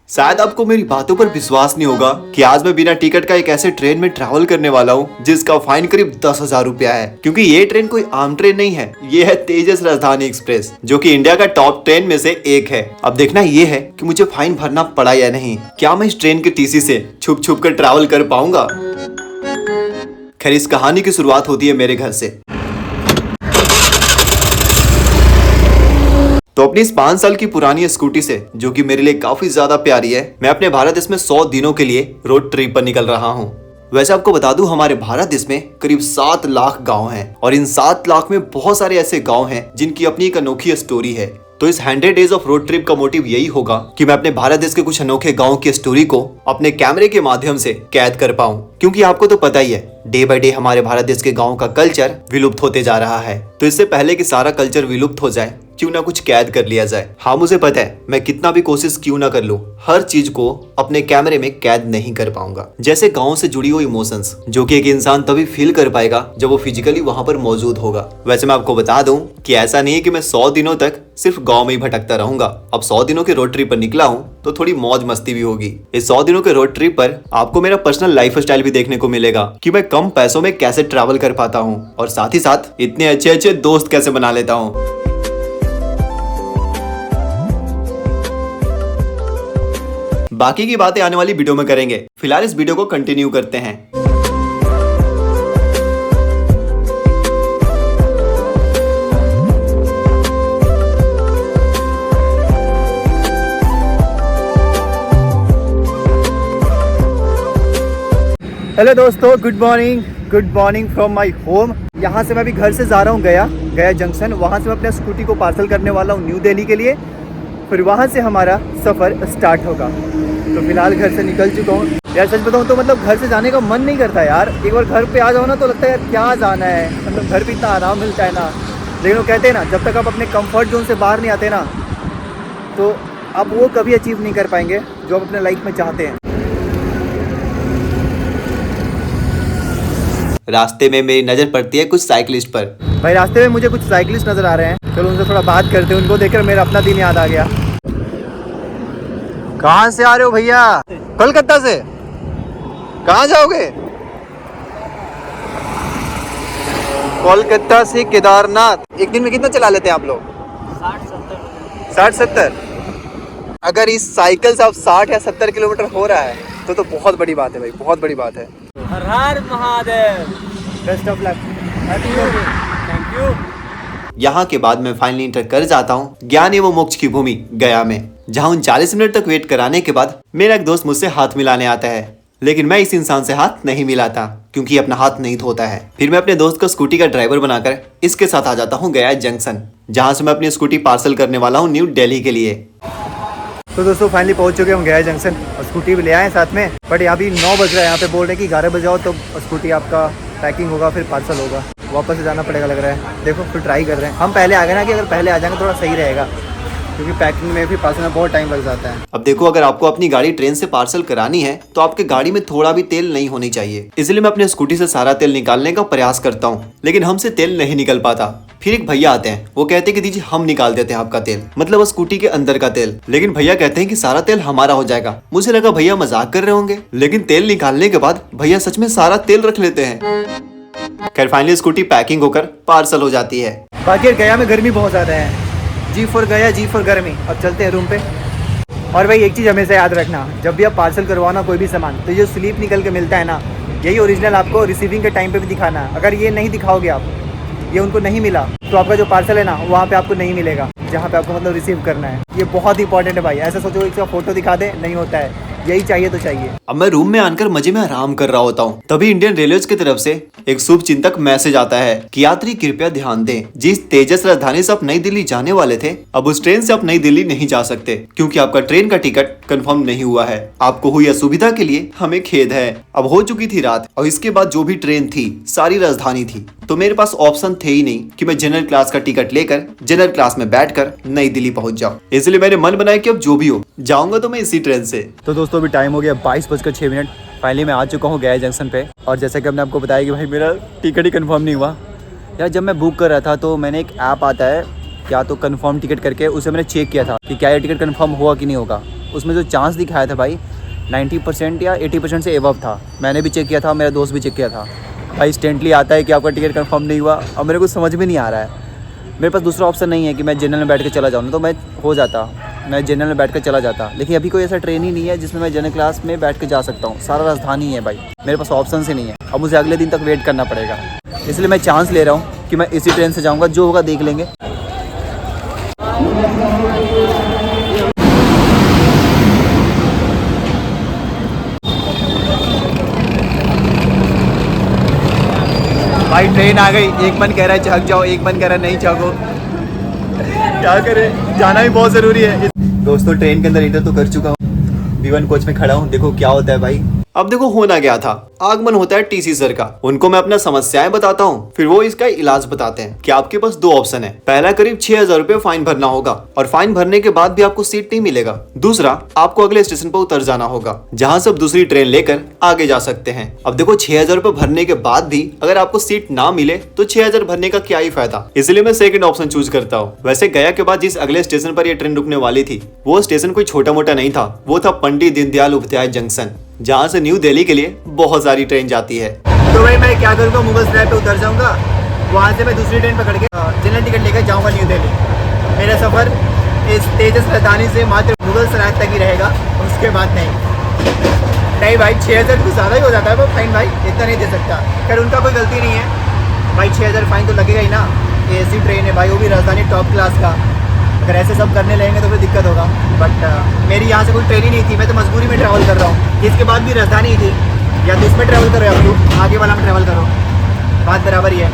शायद आपको मेरी बातों पर विश्वास नहीं होगा कि आज मैं बिना टिकट का एक ऐसे ट्रेन में ट्रैवल करने वाला हूँ जिसका फाइन करीब 10,000 रुपया है। क्योंकि ये ट्रेन कोई आम ट्रेन नहीं है, ये है तेजस राजधानी एक्सप्रेस, जो कि इंडिया का टॉप 10 में से एक है। अब देखना ये है कि मुझे फाइन भरना पड़ा या नहीं। क्या मैं इस ट्रेन के टीसी से छुप छुप कर ट्रैवल कर पाऊंगा? खैर, इस कहानी की शुरुआत होती है मेरे घर से। तो अपनी इस 5 साल की पुरानी स्कूटी से, जो कि मेरे लिए काफी ज्यादा प्यारी है, मैं अपने भारत देश में 100 दिनों के लिए रोड ट्रिप पर निकल रहा हूँ। वैसे आपको बता दूं, हमारे भारत देश में करीब 7 लाख गांव हैं और इन 7 लाख में बहुत सारे ऐसे गांव हैं जिनकी अपनी एक अनोखी स्टोरी है। तो इस 100 डेज ऑफ रोड ट्रिप का मोटिव यही होगा कि मैं अपने भारत देश के कुछ अनोखे गांव की स्टोरी को अपने कैमरे के माध्यम से कैद कर पाऊं। क्योंकि आपको तो पता ही है, डे बाय डे हमारे भारत देश के गांव का कल्चर विलुप्त होते जा रहा है। तो इससे पहले कि सारा कल्चर विलुप्त हो जाए, क्यों ना कुछ कैद कर लिया जाए। हाँ, मुझे पता है, मैं कितना भी कोशिश क्यों ना कर लूं, हर चीज को अपने कैमरे में कैद नहीं कर पाऊंगा। जैसे गांव से जुड़ी हुई इमोशंस, जो कि एक इंसान तभी फील कर पाएगा जब वो फिजिकली वहां पर मौजूद होगा। वैसे मैं आपको बता दूं कि ऐसा नहीं है कि मैं 100 दिनों तक सिर्फ गांव में ही भटकता रहूंगा। अब 100 दिनों के रोड ट्रिप पर निकला हूं तो थोड़ी मौज मस्ती भी होगी। इस 100 दिनों के रोड ट्रिप पर आपको मेरा पर्सनल लाइफ स्टाइल भी देखने को मिलेगा कि मैं कम पैसों में कैसे ट्रैवल कर पाता हूँ और साथ ही साथ इतने अच्छे अच्छे दोस्त कैसे बना लेता हूँ। बाकी की बातें आने वाली वीडियो में करेंगे। फिलहाल इस वीडियो को कंटिन्यू करते हैं। हेलो दोस्तों, good morning from my home. यहाँ से मैं अभी घर से जा रहा हूँ गया जंक्शन। वहाँ से मैं अपने स्कूटी को पार्सल करने वाला हूँ न्यू दिल्ली के लिए। फिर वहाँ से हमारा सफ़र स्टार्ट होगा। तो फिलहाल घर से निकल चुका हूँ। यार सच बताऊँ तो मतलब घर से जाने का मन नहीं करता यार। एक बार घर पे आ जाओ ना तो लगता है यार क्या जाना है, मतलब घर पे इतना आराम मिलता है ना। लेकिन वो कहते हैं ना, जब तक आप अपने कंफर्ट जोन से बाहर नहीं आते ना, तो आप वो कभी अचीव नहीं कर पाएंगे जो आप अपने लाइफ में चाहते हैं। रास्ते में मेरी नजर पड़ती है कुछ साइकिलिस्ट पर। भाई रास्ते में मुझे कुछ साइकिलिस्ट नज़र आ रहे हैं, चलो उनसे थोड़ा बात करते हैं। उनको देखकर मेरा अपना दिन याद आ गया। कहाँ से आ रहे हो भैया? कोलकाता से। कहाँ जाओगे? कोलकाता से केदारनाथ। एक दिन में कितना चला लेते हैं आप लोग? 60-70। अगर इस साइकिल से आप 60 या 70 किलोमीटर हो रहा है तो बहुत बड़ी बात है भाई, बहुत बड़ी बात है। Har Har Mahadev. Best of luck. Thank you. यहाँ के बाद मैं फाइनली इंटर कर जाता हूँ ज्ञान एवं मोक्ष की भूमि गया में, जहाँ 39 मिनट तक वेट कराने के बाद मेरा एक दोस्त मुझसे हाथ मिलाने आता है। लेकिन मैं इस इंसान से हाथ नहीं मिलाता क्योंकि अपना हाथ नहीं धोता है। फिर मैं अपने दोस्त को स्कूटी का ड्राइवर बनाकर इसके साथ आ जाता हूँ गया जंक्शन, जहाँ से मैं अपनी स्कूटी पार्सल करने वाला हूँ न्यू दिल्ली के लिए। तो दोस्तों फाइनली पहुंच चुके हम गया जंक्शन और स्कूटी भी ले आए साथ में। बट यहाँ भी 9 बज रहा है। यहाँ पे बोल रहे हैं कि 11 बजे आओ तो स्कूटी आपका पैकिंग होगा, फिर पार्सल होगा। वापस से जाना पड़ेगा लग रहा है। देखो फिर ट्राई कर रहे हैं। हम पहले आ गए ना, कि अगर पहले आ जाएंगे थोड़ा सही रहेगा, क्योंकि पैकिंग में भी पार्सल में बहुत टाइम लग जाता है। अब देखो, अगर आपको अपनी गाड़ी ट्रेन से पार्सल करानी है तो आपके गाड़ी में थोड़ा भी तेल नहीं होनी चाहिए। इसलिए मैं अपने स्कूटी से सारा तेल निकालने का प्रयास करता हूँ, लेकिन हमसे तेल नहीं निकल पाता। फिर एक भैया आते हैं, वो कहते हैं कि दीजिए हम निकाल देते हैं आपका तेल, मतलब स्कूटी के अंदर का तेल। लेकिन भैया कहते हैं कि सारा तेल हमारा हो जाएगा। मुझे लगा भैया मजाक कर रहे होंगे, लेकिन तेल निकालने के बाद भैया सच में सारा तेल रख लेते हैं। खैर फाइनली स्कूटी पैकिंग होकर पार्सल हो जाती है। बाकी गया में गर्मी बहुत ज़्यादा है। जी फॉर गया, जी फॉर गर्मी। अब चलते हैं रूम पे। और भाई एक चीज़ हमेशा याद रखना, जब भी आप पार्सल करवाना कोई भी सामान, तो जो स्लिप निकल के मिलता है ना, यही ओरिजिनल आपको रिसीविंग के टाइम पे भी दिखाना है। अगर ये नहीं दिखाओगे आप, ये उनको नहीं मिला, तो आपका जो पार्सल है ना वहाँ पे आपको नहीं मिलेगा, जहाँ पे आपको मतलब रिसीव करना है। ये बहुत इंपॉर्टेंट है भाई। ऐसा सोचो इसका फोटो दिखा दे, नहीं होता है। यही चाहिए तो चाहिए। अब मैं रूम में आकर मजे में आराम कर रहा होता हूँ, तभी इंडियन रेलवे की तरफ से एक शुभ चिंतक मैसेज आता है कि यात्री कृपया ध्यान दें, जिस तेजस राजधानी से आप नई दिल्ली जाने वाले थे, अब उस ट्रेन से आप नई दिल्ली नहीं जा सकते क्योंकि आपका ट्रेन का टिकट कंफर्म नहीं हुआ है। आपको हुई असुविधा के लिए हमें खेद है। अब हो चुकी थी रात और इसके बाद जो भी ट्रेन थी सारी राजधानी थी, तो मेरे पास ऑप्शन थे ही नहीं कि मैं जनरल क्लास का टिकट लेकर जनरल क्लास में बैठकर नई दिल्ली पहुंच जाऊं। इसलिए मैंने मन बनाया कि अब जो भी हो जाऊंगा तो मैं इसी ट्रेन से। तो दोस्तों अभी टाइम हो गया 22:06। फाइनली मैं आ चुका हूँ गया जंक्शन पे। और जैसा कि हमने आपको बताया कि भाई मेरा टिकट ही कंफर्म नहीं हुआ। यार जब मैं बुक कर रहा था तो मैंने एक ऐप आता है क्या, तो कंफर्म टिकट करके, उसे मैंने चेक किया था कि क्या ये टिकट कंफर्म हुआ कि नहीं होगा। उसमें जो चांस दिखाया था भाई 90% या 80% से एबव था। मैंने भी चेक किया था, मेरा दोस्त भी चेक किया था भाई। इंस्टेंटली आता है कि आपका टिकट कंफर्म नहीं हुआ। अब मेरे को समझ में नहीं आ रहा है, मेरे पास दूसरा ऑप्शन नहीं है कि मैं जनरल में बैठ के चला जाऊँ ना, तो मैं हो जाता, मैं जनरल में बैठ कर चला जाता। लेकिन अभी कोई ऐसा ट्रेन ही नहीं है जिसमें मैं जनरल क्लास में बैठ के जा सकता हूँ। सारा राजधानी है भाई, मेरे पास ऑप्शन ही नहीं है। अब मुझे अगले दिन तक वेट करना पड़ेगा, इसलिए मैं चांस ले रहा हूँ कि मैं इसी ट्रेन से जाऊँगा, जो होगा देख लेंगे। भाई ट्रेन आ गई। एक मन कह रहा है चहक जाओ, एक मन कह रहा है नहीं चहको। क्या करें, जाना भी बहुत ज़रूरी है। दोस्तों ट्रेन के अंदर एंटर तो कर चुका हूँ, B1 कोच में खड़ा हूँ। देखो क्या होता है भाई। अब देखो होना क्या था, आगमन होता है टीसी सर का। उनको मैं अपना समस्याएं बताता हूँ, फिर वो इसका इलाज बताते हैं कि आपके पास दो ऑप्शन है। पहला, करीब 6,000 रुपए फाइन भरना होगा और फाइन भरने के बाद भी आपको सीट नहीं मिलेगा। दूसरा, आपको अगले स्टेशन पर उतर जाना होगा, जहाँ से आप दूसरी ट्रेन लेकर आगे जा सकते हैं। अब देखो 6,000 रुपए भरने के बाद भी अगर आपको सीट ना मिले तो 6,000 भरने का क्या ही फायदा। इसलिए मैं सेकंड ऑप्शन चूज करता हूँ। वैसे गया के बाद जिस अगले स्टेशन पर यह ट्रेन रुकने वाली थी, वो स्टेशन कोई छोटा मोटा नहीं था, वो था पंडित दीनदयाल उपाध्याय जंक्शन, जहाँ से न्यू दिल्ली के लिए बहुत सारी ट्रेन जाती है। तो भाई मैं क्या करूँगा, मुगल सराय पे उतर जाऊँगा, वहाँ से मैं दूसरी ट्रेन पकड़ के जनरल टिकट लेकर जाऊँगा न्यू दिल्ली। मेरा सफ़र इस तेजस राजधानी से मात्र मुगल सराय तक ही रहेगा, उसके बाद नहीं भाई 6,000 कुछ ज़्यादा ही हो जाता है वो फाइन भाई, इतना नहीं दे सकता। खैर उनका कोई गलती नहीं है भाई, 6,000 फाइन तो लगेगा ही ना। AC ट्रेन है भाई, वो भी राजधानी टॉप क्लास का। अगर ऐसे सब करने लगेंगे तो फिर दिक्कत होगा। बट मेरी यहाँ से कोई ट्रेन ही नहीं थी, मैं तो मजबूरी में ट्रैवल कर रहा हूँ। इसके बाद भी राजधानी ही थी, या तो इसमें ट्रैवल करो या फिर आगे वाला में ट्रैवल करो, बात बराबर ही है।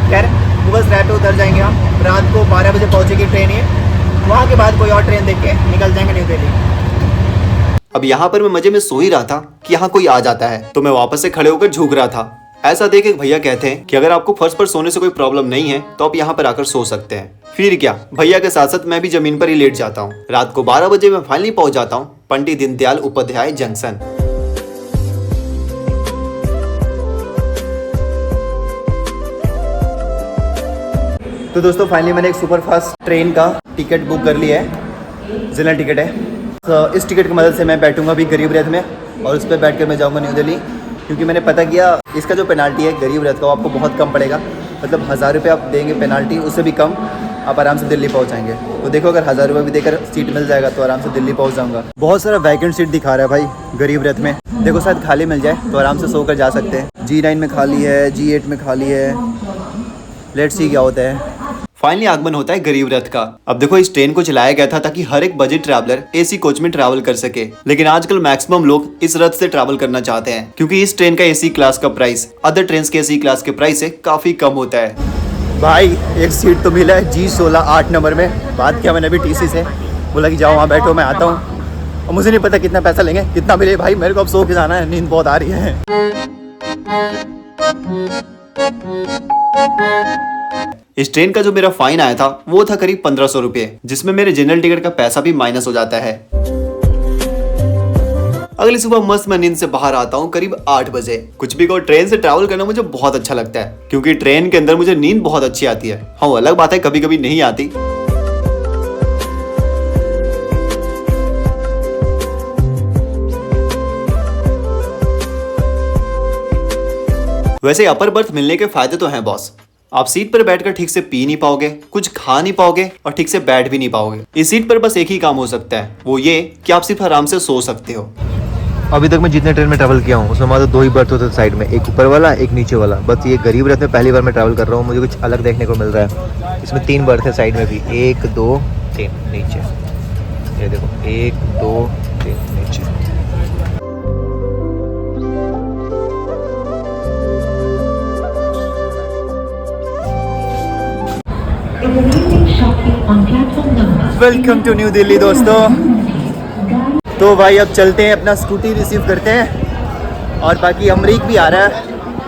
खैर मुगल सराय पे उतर जाएंगे हम, रात को 12 बजे पहुँचेगी ट्रेन ये। वहाँ के बाद कोई और ट्रेन देख के निकल जाएंगे न्यू दिल्ली। अब यहाँ पर मैं मजे में सो ही रहा था कि यहाँ कोई आ जाता है, तो मैं वापस से खड़े होकर झुक रहा था। ऐसा देख एक भैया कहते हैं कि अगर आपको फर्श पर सोने से कोई प्रॉब्लम नहीं है तो आप यहाँ पर आकर सो सकते हैं। फिर क्या, भैया के साथ साथ मैं भी जमीन पर ही लेट जाता हूँ। रात को 12 बजे मैं फाइनली पहुंच जाता हूँ पंडित दीनदयाल उपाध्याय जंक्शन। तो दोस्तों फाइनली मैंने एक सुपरफास्ट ट्रेन का टिकट बुक कर लिया है, जनरल टिकट है। तो इस टिकट की मदद से मैं बैठूंगा भी गरीब रथ में, और उस पर बैठ कर मैं जाऊँगा न्यू दिल्ली। क्योंकि मैंने पता किया इसका जो पेनाल्टी है गरीब रथ का, वो आपको बहुत कम पड़ेगा। मतलब 1,000 रुपये आप देंगे पेनाल्टी, उससे भी कम आप आराम से दिल्ली पहुंच जाएंगे। तो देखो अगर 1,000 रुपये भी देकर सीट मिल जाएगा तो आराम से दिल्ली पहुंच जाऊंगा। बहुत सारा वैकेंट सीट दिखा रहा है भाई गरीब रथ में। देखो शायद खाली मिल जाए तो आराम से सो कर जा सकते हैं। G9 में खाली है, G8 में खाली है, लेट्स सी क्या होता है। फाइनली आगमन होता है गरीब रथ का। अब देखो इस ट्रेन को चलाया गया था ताकि हर एक बजट ट्रैवलर AC कोच में ट्रैवल कर सके, लेकिन आजकल मैक्सिमम लोग इस रथ से ट्रैवल करना चाहते हैं क्योंकि इस ट्रेन का AC क्लास का प्राइस अदर ट्रेन के AC क्लास के प्राइस से काफी कम होता है। भाई एक सीट तो मिला है G16 8 नंबर में। बात किया मैंने अभी TC से, बोला कि जाओ वहाँ बैठो मैं आता हूँ। और मुझे नहीं पता कितना पैसा लेंगे, कितना मिले भाई, मेरे को अब सो के जाना है, नींद बहुत आ रही है। इस ट्रेन का जो मेरा फाइन आया था वो था करीब 1,500 रुपये, जिसमें मेरे जनरल टिकट का पैसा भी माइनस हो जाता है। अगली सुबह मस्त मैं नींद से बाहर आता हूँ करीब 8 बजे। कुछ भी कहो, ट्रेन से ट्रैवल करना मुझे बहुत अच्छा लगता है क्योंकि ट्रेन के अंदर मुझे नींद बहुत अच्छी आती है। हाँ अलग बात है कभी कभी नहीं आती। वैसे अपर बर्थ मिलने के फायदे तो हैं बॉस। आप सीट पर बैठकर ठीक से पी नहीं पाओगे, कुछ खा नहीं पाओगे और ठीक से बैठ भी नहीं पाओगे। इस सीट पर बस एक ही काम हो सकता है, वो ये कि आप सिर्फ आराम से सो सकते हो। अभी तक मैं जितने ट्रेन में ट्रैवल किया हूँ उसमें मात्र 2 ही बर्थ होते थे साइड में, एक ऊपर वाला एक नीचे वाला। बस ये गरीब रथ में पहली बार मैं ट्रैवल कर रहा हूँ, मुझे कुछ अलग देखने को मिल रहा है। इसमें 3 बर्थ है साइड में भी, 1 2 3 नीचे। ये देखो 1 2 3 नीचे। वेलकम टू न्यू दिल्ली दोस्तों। तो भाई अब चलते हैं, अपना स्कूटी रिसीव करते हैं। और बाकी अमरीक भी आ रहा है,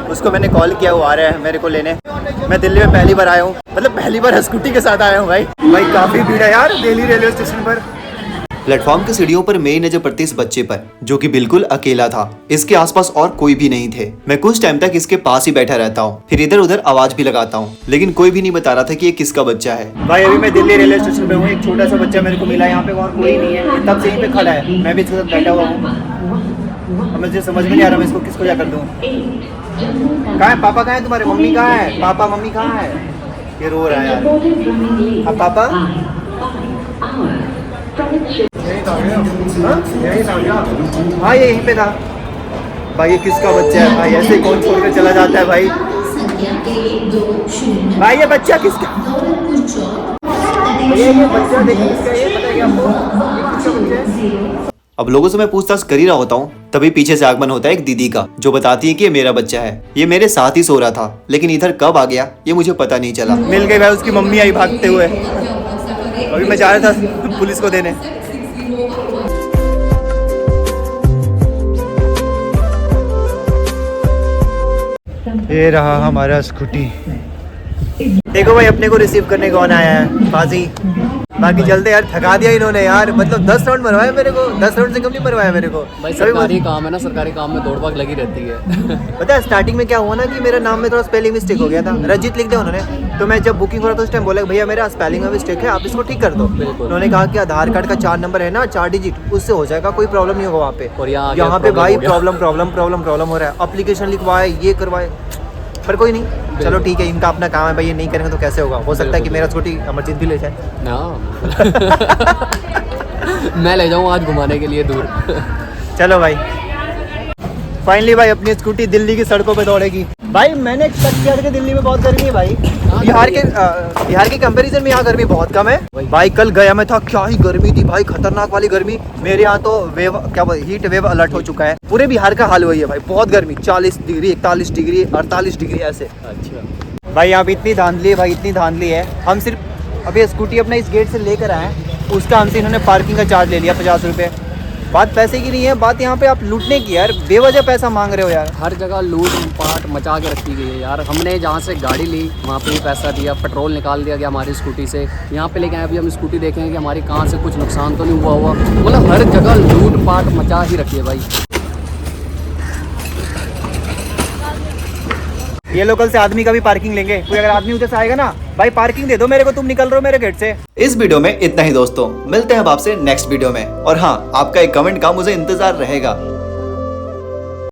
उसको मैंने कॉल किया, वो आ रहा है मेरे को लेने। मैं दिल्ली में पहली बार आया हूँ, मतलब पहली बार स्कूटी के साथ आया हूँ भाई। काफ़ी भीड़ है यार दिल्ली रेलवे स्टेशन पर। प्लेटफॉर्म की सीढ़ियों पर मेरी नजर पड़ती इस बच्चे पर, जो कि बिल्कुल अकेला था। इसके आसपास और कोई भी नहीं थे। मैं कुछ टाइम तक इसके पास ही बैठा रहता हूँ, फिर इधर उधर आवाज भी लगाता हूँ, लेकिन कोई भी नहीं बता रहा था कि ये किसका बच्चा है। भाई अभी मैं दिल्ली रेलवे स्टेशन पे हूँ, एक छोटा सा बच्चा मेरे को मिला यहाँ पे, और कोई नहीं है, तब से यहीं पे खड़ा है, मैं भी इसके साथ बैठा हुआ हूँ। अब मुझे समझ में नहीं आ रहा मैं इसको किसको क्या कर दूँ। कहाँ है पापा, कहाँ है तुम्हारे, मम्मी कहाँ है, पापा मम्मी कहाँ है? ये रो रहा है यार। अब पापा हाँ ये यहीं पे था। भाई ये किसका बच्चा है भाई, ऐसे कौन छोड़ कर चला जाता है भाई? भाई ये बच्चा किसका? ये बच्चा देखिए किसका, ये पता है क्या आपको? ये किसका बच्चा है? अब लोगों से मैं पूछताछ कर ही रहा होता हूँ, तभी पीछे से आगमन होता है एक दीदी का, जो बताती है कि ये मेरा बच्चा है। ये मेरे साथ ही सो रहा था, लेकिन इधर कब आ गया ये मुझे पता नहीं चला। मिल गई भाई, उसकी मम्मी आई भागते हुए। अभी मैं जा रहा था पुलिस को देने। ये रहा हमारा स्कूटी। देखो भाई अपने को रिसीव करने कौन आया है, बाजी। बाकी चलते यार, थका दिया इन्होंने यार, मतलब 10 राउंड मरवाया मेरे को, 10 राउंड से कम नहीं मरवाया मेरे को। भाई सरकारी काम है ना, सरकारी काम में दौड़ भाग लगी रहती है। पता है स्टार्टिंग में क्या हुआ ना कि मेरे नाम में थोड़ा स्पेलिंग मिस्टेक हो गया था, रंजीत लिख दिया उन्होंने। तो मैं जब बुकिंग हो रहा था उस टाइम बोला भैया मेरा स्पेलिंग में मिस्टेक है, आप इसको ठीक कर दो। उन्होंने कहा कि आधार कार्ड का 4 नंबर है ना, 4 डिजिट, उससे हो जाएगा, कोई प्रॉब्लम नहीं होगा वहाँ पे। और यहाँ पे भाई प्रॉब्लम हो रहा है। एप्लीकेशन लिखवाए, ये करवाए, पर कोई नहीं, चलो ठीक है, इनका अपना काम है भाई, ये नहीं करेंगे तो कैसे होगा। हो सकता है कि मेरा स्कूटी अमरजीत भी ले जाए ना। मैं ले जाऊँ आज घुमाने के लिए दूर। चलो भाई, फाइनली भाई अपनी स्कूटी दिल्ली की सड़कों पे दौड़ेगी। भाई मैंने एक्सपेक्ट किया था कि दिल्ली में बहुत गर्मी है भाई, बिहार के कंपैरिजन में यहाँ गर्मी बहुत कम है। भाई कल गया मैं था, क्या ही गर्मी थी भाई, खतरनाक वाली गर्मी। मेरे यहाँ तो वेव क्या हीट वेव अलर्ट हो चुका है, पूरे बिहार का हाल वही है भाई, बहुत गर्मी, 40 डिग्री 41 डिग्री 48 डिग्री ऐसे। अच्छा भाई यहाँ पे इतनी धांधली है भाई, इतनी धांधली है। हम सिर्फ अभी स्कूटी अपना इस गेट से लेकर आए, उसका हमसे इन्होंने पार्किंग का चार्ज ले लिया 50 रुपये। बात पैसे की नहीं है, बात यहाँ पे आप लूटने की यार, बेवजह पैसा मांग रहे हो यार। हर जगह लूट पाट मचा के रखी गई है यार। हमने जहाँ से गाड़ी ली वहाँ पे ही पैसा दिया, पेट्रोल निकाल दिया गया हमारी स्कूटी से, यहाँ पे लेके आए। अभी हम स्कूटी देखेंगे कि हमारी कहाँ से कुछ नुकसान तो नहीं हुआ, मतलब हर जगह लूट पाट मचा ही रखी है भाई। ये लोकल से आदमी का भी पार्किंग लेंगे, कोई अगर आदमी उधर से आएगा ना, भाई पार्किंग दे दो मेरे को, तुम निकल रहे हो मेरे गेट से। इस वीडियो में इतना ही दोस्तों, मिलते हैं अब आपसे नेक्स्ट वीडियो में। और हाँ, आपका एक कमेंट का मुझे इंतजार रहेगा।